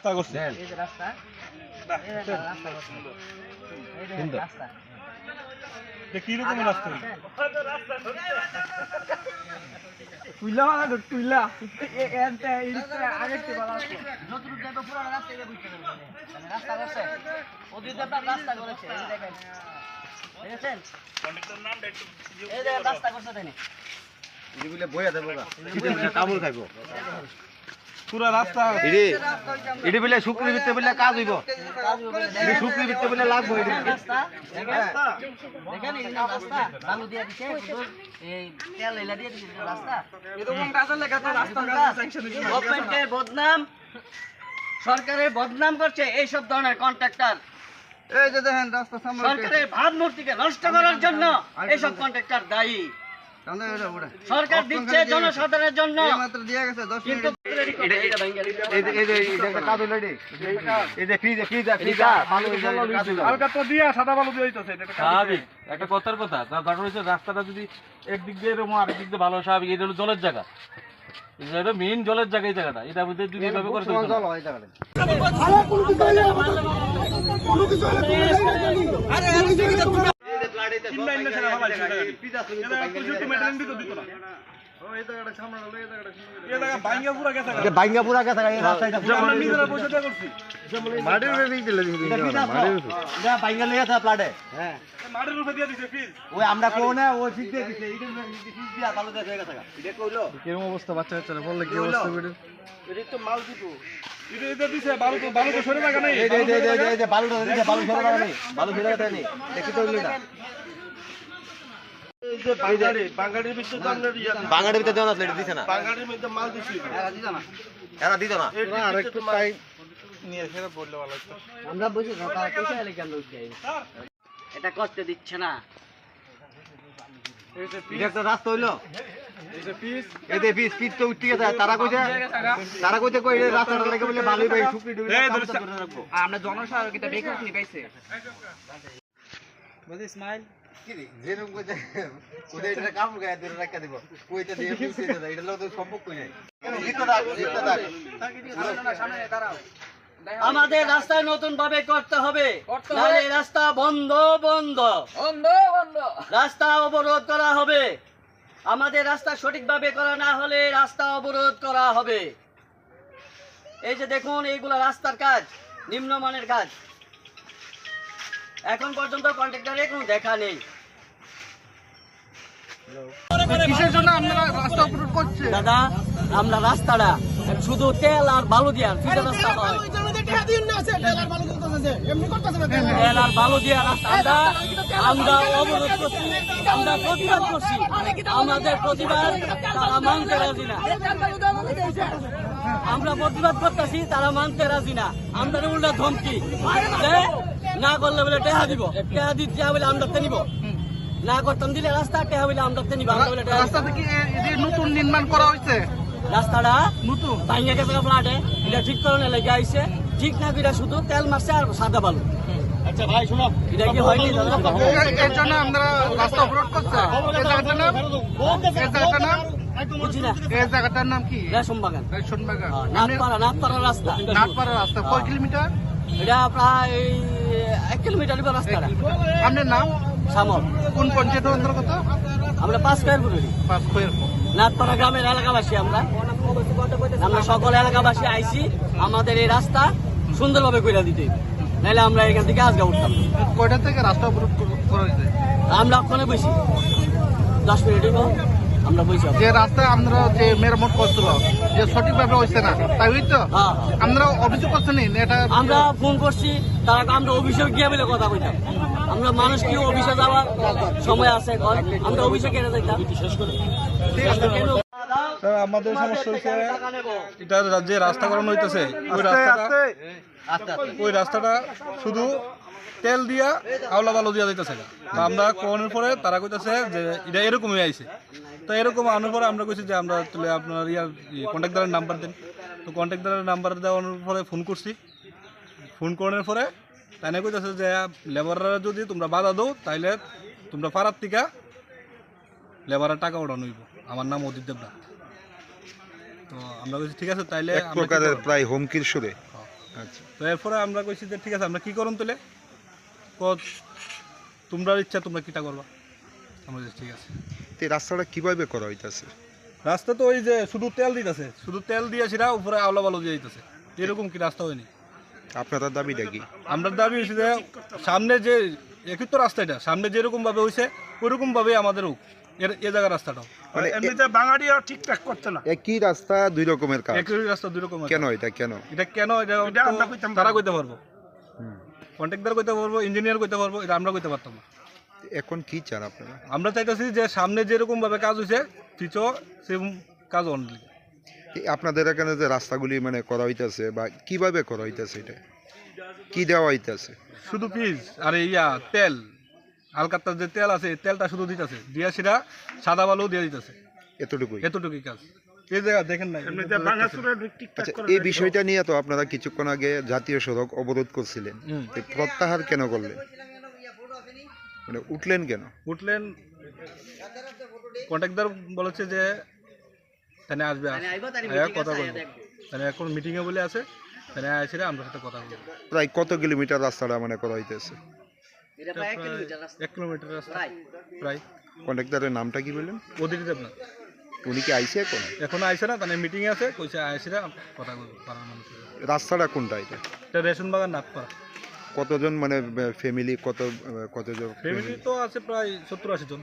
রাস্তা করছে এই যে রাস্তা রাস্তা করছে এই যে রাস্তা কি রকমের রাস্তা তুইলা মানে তুইলা এতে আগে তে বলা যতটুকু যাবে পুরো রাস্তা এটা বুঝতে পারবেন মানে রাস্তা করছে ওদিকে আপনার রাস্তা করেছে এই দেখেন দেখেছেন কন্ডাক্টর নামটা একটু এই যে রাস্তা করছে তাই না এগুলো বইয়া দেবো গা শীতে কামড় খাইবো পুরো রাস্তা এডি বলে শুক্র ভিতরে বলে কাজ হইব এডি শুক্র ভিতরে বলে লাগবো এডি রাস্তা দেখেন এই রাস্তা বালু দিয়ে দিছে শুধু এই তেল এলা দিয়ে দিছে রাস্তা এরকম কাজের লেখা তো রাস্তা স্যাংশন হইছে গভর্নমেন্টের বদনাম সরকারের বদনাম করছে এই সব ধরনের কন্ট্রাক্টর এই যে দেখেন রাস্তা সামনে সরকারের ভাবমূর্তিকে নষ্ট করার জন্য এই সব কন্ট্রাক্টর দায়ী সামনে ওটা ওটা সরকার দিচ্ছে জনসাধারণের জন্য মাত্র দিয়া গেছে 10 কিন্তু মিনিট এই যে এটা কাজ হইলো রে এই যে ফ্রিজ ভালো হালকা তো দিয়া সাদা বালু দিয়ে হইতাছে এটা স্বাভাবিক একটা কথার কথা তার ঘটনা হচ্ছে রাস্তাটা যদি একদিক দিয়ে এরকম আরেক দিক দিয়ে ভালো স্বাভাবিক এটা হলো জলের জায়গা এটা মেইন জলের জায়গা এই জায়গাটা এটা মধ্যে যদি এভাবে করে চলতে জল হয় জায়গাটা বাইঙ্গা পুরা গেছে মাটির উপরে দিলে এটা বাইঙ্গা লেগে আছে প্লাটে হ্যাঁ মাটির উপরে দিয়ে দিছে ফ্রিজ ওই আমরা কোন না ওই ঠিক দিয়ে দিছে এটা ফিস দিয়া ভালো দেখা গেছে এটা কইলো কেমন অবস্থা বাচ্চা বাচ্চারা বললে কি অবস্থা ভিডিও এটা তো মাল দিব এটা দিছে বালু তো সরে লাগা নাই এই যে বালুটা দিছে বালু সরে লাগা নেই বালু সরে লাগা নেই দেখি তো হইলো না এই যে বাঙালির ভিতরে তো আমরা বাঙালির ভিতরে দেওয়া আছে দিছে না বাঙালির মধ্যে মাল দিছি এরা দিত না আরেকটু টাইম নিয়ে এসে বললে ভালো হতো আমরা বুঝি না তার পয়সা লেগে আমরা উঠে এটা করতে দিচ্ছে না এটা তো রাস্তা হইলো এই যে পিস তো উঠতে গেছে তারা কইতে কই এই রাস্তাটা লাগে বলে ভালোই ভাই শুকরি ডুবে রাখবো আমরা জনসহযোগিতা বেকার নি পাইছে বুঝি স্মাইল কি রে যেরকম কইতে কোদে এটা কাম গায় দূরে রাখা দিব কইতে দিয়ে পিছে দে এটা লোক সম্পর্ক কই নাই জিততে দাও সামনে দাঁড়াও আমাদের রাস্তা নতুন ভাবে করতে হবে নাহলে এই রাস্তা বন্ধ রাস্তা অবরোধ করা হবে আমাদের রাস্তা সঠিকভাবে করা না হলে রাস্তা অবরোধ করা হবে এই যে দেখুন এইগুলা রাস্তার কাজ নিম্নমানের কাজ এখন পর্যন্ত কন্ট্রাক্টরের কোনো দেখা নেই কিসের জন্য আপনারা রাস্তা অবরোধ করছে দাদা আমরা রাস্তাটা শুধু তেল আর বালু দিয়া ফিটা রাস্তা হয় তেল আর বালু দিয়া রাস্তা আমরা অবরোধ করছি আমরা প্রতিবাদ করছি আমাদের প্রতিবাদ তারা মানতে রাজি না আমরা প্রতিবাদ করতেছি তারা মানতে রাজি না আমরা উল্টা ধমকি না করলে বলে টেহা দিব টেহা দিতে বলে আমরা নিব না করতাম দিলে রাস্তা টেহা বলে আমরা নিব রাস্তাটা কি নতুন নির্মাণ করা হয়েছে রাস্তাটা নতুন ভাঙিয়া গেছে প্লাটে এটা ঠিক করণে লেগে আইছে ঠিক না এটা শুধু তেল মারছে আর সাদা বালু আচ্ছা ভাই শুনো এটা কি হয়নি এর জন্য আমরা রাস্তা অবরোধ করছি এই জায়গাটার নাম কি রেশম বাগান রেশনবাগান নাথপাড়া রাস্তা নাটপাড়া রাস্তা কয় কিলোমিটার এটা প্রায় 1 কিলোমিটার রাস্তাটা আপনার নাম সামল কোন পঞ্চায়েতের অন্তর্গত আমরা 5 স্কয়ার ফুট নাথপাড়া গ্রামের এলাকাবাসী আমরা সকল এলাকাবাসী আইছি আমাদের এই রাস্তা সুন্দরভাবে কইরা দিতে নাহলে আমরা এখান থেকে আজকে উঠতাম কয়টা থেকে রাস্তা অবরোধ করা হয়েছে আমরা ওখানে বসি 10 মিনিট আমরা বসি যে রাস্তায় আমরা যে মেরামত করছিল যে সঠিকভাবে হয়েছে না তাই ওই তো আমরা অভিযোগ করছেন এটা আমরা ফোন করছি তারা আমরা অভিযোগ গিয়ে বলে কথা কইতাম আমরা মানুষ কি অভিযোগ যাওয়ার সময় আছে আমরা অভিযোগ কেটে যাইতাম শেষ করে আমাদের সমস্যা হচ্ছে এটা যে রাস্তা করানো হইতেছে ওই রাস্তাটা শুধু তেল দিয়া আওলা বালু দিয়া দিতেছে তো আমরা করানোর পরে তারা কইতেছে যে এটা এরকমই আইছে তো এরকম আনার পরে আমরা কইছি যে আমরা তাহলে আপনার কন্ট্রাক্টরের নাম্বার দেন তো কন্ট্রাক্টরের নাম্বার দেওয়ার পরে ফোন করছি ফোন করানোর পরে তাই কইতেছে যে লেবাররা যদি তোমরা বাধা দাও তাইলে তোমরা পাড়ার থেকে লেবারের টাকা ওঠানো হইব আমার নাম অদিত দেবনাথ তো আমরা বলছি ঠিক আছে তাইলে এক প্রকারের প্রায় হুমকির সুরে আচ্ছা তো এরপরে আমরা কইছি যে ঠিক আছে আমরা কি করুন তাহলে তোমরা ইচ্ছা তোমরা কিটা করবা আমরা বলছি, ঠিক আছে। তো এই রাস্তাটা কিভাবে করা হইতাছে? রাস্তা তো ওই যে শুধু তেল দিতেছে, শুধু তেল দিয়ে সেটা উপরে আওলা বালু দিয়ে দিতেছে, এরকম কি রাস্তা হয়নি। আপনারা দাবিটা কি? আমরা দাবি হয়েছে যে সামনে যে একই তো রাস্তা, এটা সামনে যেরকম ভাবে হয়েছে ওইরকম ভাবে আমাদেরও এ জায়গার রাস্তাটাও মানে এমনিতে বাঙালিও ঠিকঠাক করতে না। একই রাস্তা দুই রকমের কাজ, একই রাস্তা দুই রকম। কেন এটা কেন? এটা কেন এটা এটা তো আমরা কইতাম তারা কইতে পারবো, হুম। কন্ট্রাক্টর কইতে পারবো, ইঞ্জিনিয়ার কইতে পারবো, এটা আমরা কইতে পারতাম না। এখন কি চান আপনারা? আমরা চাইতেছি যে সামনে যেরকম ভাবে কাজ হয়েছে পিছও সেরকম কাজ অনলি। আপনাদের এখানে যে রাস্তাগুলি মানে করা হইতাছে বা কিভাবে করা হইতাছে, এটা কি দেওয়া হইতাছে? শুধু পিস আর ইয়া তেল, আলকাত্তার যে তেল আছে এই তেলটা শুধু দিতেছে, দিয়া সেটা সাদা বালু দিয়ে দিতেছে, এতটুকুই? এতটুকুই কাজ। এই জায়গা দেখেন না, এমনিতে ভাঙাচুরের ঠিকঠাক আচ্ছা, করে এই বিষয়টা নিয়ে তো আপনারা কিছুক্ষণ আগে জাতীয় সড়ক অবরোধ করছিলেন, তো প্রত্যাহার কেন করলেন, মানে উঠলেন কেন? উঠলেন কন্ট্রাক্টর বলেছে যে তাহলে আসবে, কথা বলবো, তাহলে এখন মিটিংয়ে বলে আছে, তাহলে আসলে আমরা সাথে কথা বলবো। প্রায় কত কিলোমিটার রাস্তাটা মানে করা হইতেছে? এটা প্রায় 1 কিলোমিটার রাস্তা, 1 কিলোমিটার রাস্তা প্রায়। প্রায়। কন্ট্রাক্টরের নামটা কি বললেন? ওদিকে যাব না, উনি কি আইসে এখন? এখনো আইসে না, তাহলে মিটিংয়ে আছে, কইছে আইসিরা কথা বলবো পাড়ার মানুষ। রাস্তাটা কোনটা এটা? এটা রেশন বাগান নাগপাড়া। কতজন মানে ফ্যামিলি, কতজন ফ্যামিলি তো আছে প্রায় 70-80 জন।